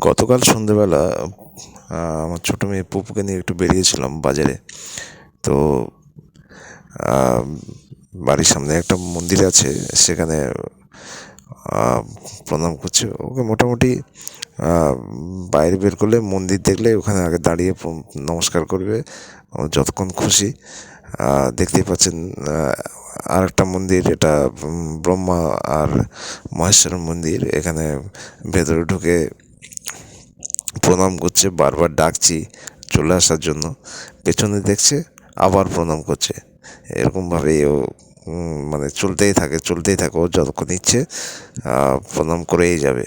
গতকাল সন্ধেবেলা আমার ছোটো মেয়ে পুপুকে নিয়ে একটু বেরিয়েছিলাম বাজারে। তো বাড়ির সামনে একটা মন্দির আছে, সেখানে প্রণাম করছে ওকে। মোটামুটি বাইরে বের করলে, মন্দির দেখলে ওখানে আগে দাঁড়িয়ে নমস্কার করবে যতক্ষণ খুশি। দেখতেই পাচ্ছেন আর একটা মন্দির, এটা ব্রহ্মা আর মহেশ্বরের মন্দির। এখানে ভেতরে ঢুকে প্রণাম করছে, বারবার ডাকছি চলে আসার জন্য, পেছনে দেখছে আবার প্রণাম করছে। এরকমভাবে ও মানে চলতেই থাকে ও যতক্ষণ ইচ্ছে প্রণাম করেই যাবে।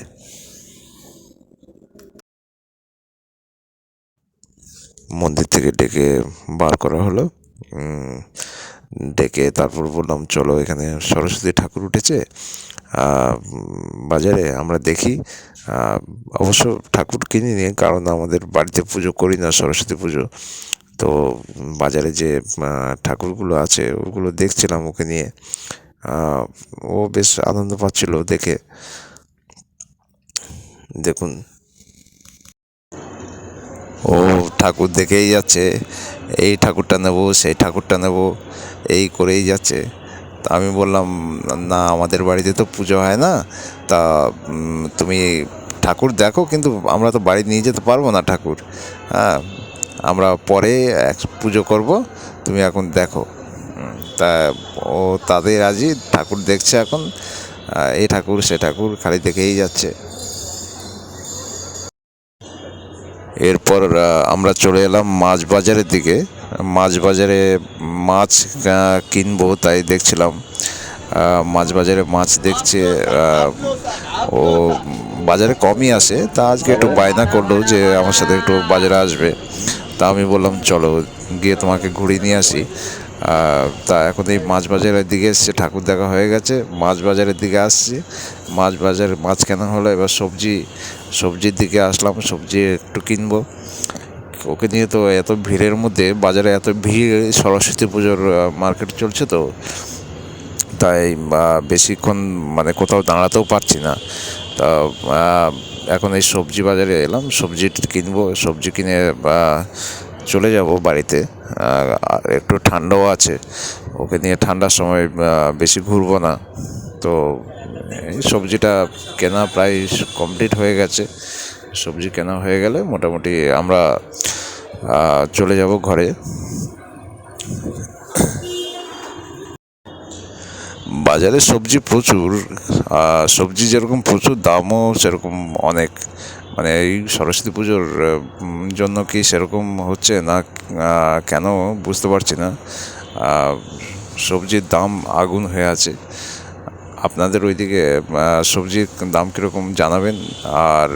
মন্দির থেকে ডেকে বার করা হলো। ডেকে তারপর বললাম, চলো এখানে সরস্বতী ঠাকুর উঠেছে বাজারে, আমরা দেখি। অবশ্য ঠাকুর কিনিনি, কারণ আমাদের বাড়িতে পুজো করি না সরস্বতী পুজো। তো বাজারে যে ঠাকুরগুলো আছে ওগুলো দেখছিলাম ওকে নিয়ে। ও বেশ আনন্দ পাচ্ছিল দেখে। দেখুন, ও ঠাকুর দেখেই যাচ্ছে, এই ঠাকুরটা নেব সেই ঠাকুরটা নেব এই করেই যাচ্ছে। তা আমি বললাম, না আমাদের বাড়িতে তো পুজো হয় না, তা তুমি ঠাকুর দেখো, কিন্তু আমরা তো বাড়ি নিয়ে যেতে পারবো না ঠাকুর। হ্যাঁ, আমরা পরে পুজো করব, তুমি এখন দেখো। তা ও তাদের রাজি, ঠাকুর দেখছে এখন, এই ঠাকুর সে ঠাকুর খালি দেখেই যাচ্ছে। এরপর আমরা চলে এলাম মাছ বাজারের দিকে। মাছ বাজারে মাছ কিনবো, তাই দেখছিলাম মাছ বাজারে মাছ দেখছে। ও বাজারে কমই আসে, তা আজকে একটু বায়না করলো যে আমার সাথে একটু বাজারে আসবে। তা আমি বললাম, চলো গিয়ে তোমাকে ঘুরিয়ে নিয়ে আসি। তা এখন এই মাছ বাজারের দিকে এসছে, ঠাকুর দেখা হয়ে গেছে, মাছ বাজারের দিকে আসছি। মাছ কেনা হলো, এবার সবজির দিকে আসলাম, সবজি একটু কিনবো। ওকে নিয়ে তো এত ভিড়ের মধ্যে, বাজারে এত ভিড়, সরস্বতী পুজোর মার্কেট চলছে তো, তাই বেশিক্ষণ মানে কোথাও দাঁড়াতেও পারছি না। তা এখন এই সবজি বাজারে এলাম, সবজি কিনবো, সবজি কিনে চলে যাব বাড়িতে। আর একটু ঠান্ডাও আছে, ওকে নিয়ে ঠান্ডার সময় বেশি ঘুরবো না। তো এই সবজিটা কেনা প্রায় কমপ্লিট হয়ে গেছে। সবজি কেনা হয়ে গেলে মোটামুটি আমরা চলে যাব ঘরে। বাজারে সবজি প্রচুর, সবজি যেরকম প্রচুর, দামও সেরকম অনেক। মানে এই সরস্বতী পুজোর জন্য কি সেরকম হচ্ছে না কেন বুঝতে পারছি না। সবজির দাম আগুন হয়ে আছে। আপনাদের ওইদিকে সবজির দাম কীরকম জানাবেন। আর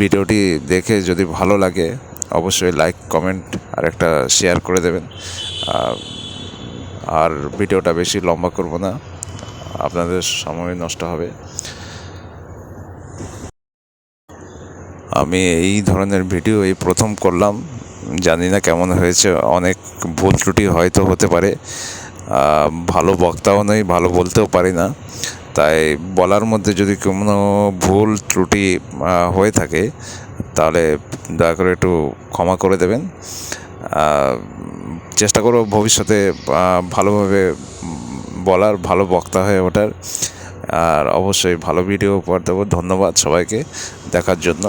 ভিডিওটি দেখে যদি ভালো লাগে অবশ্যই লাইক, কমেন্ট আর একটা শেয়ার করে দেবেন। আর ভিডিওটা বেশি লম্বা করব না, আপনাদের সময় নষ্ট হবে। আমি এই ধরনের ভিডিও এই প্রথম করলাম, জানি না কেমন হয়েছে, অনেক ভুল ত্রুটি হয়তো হতে পারে। ভালো বক্তাও নই, ভালো বলতেও পারি না, তাই বলার মধ্যে যদি কোনো ভুল ত্রুটি হয়ে থাকে তাহলে দয়া করে একটু ক্ষমা করে দেবেন। চেষ্টা করব ভবিষ্যতে ভালোভাবে বলার, ভালো বক্তা হয়ে ওঠার। আর অবশ্যই ভালো ভিডিও উপহার দেবো। ধন্যবাদ সবাইকে দেখার জন্য।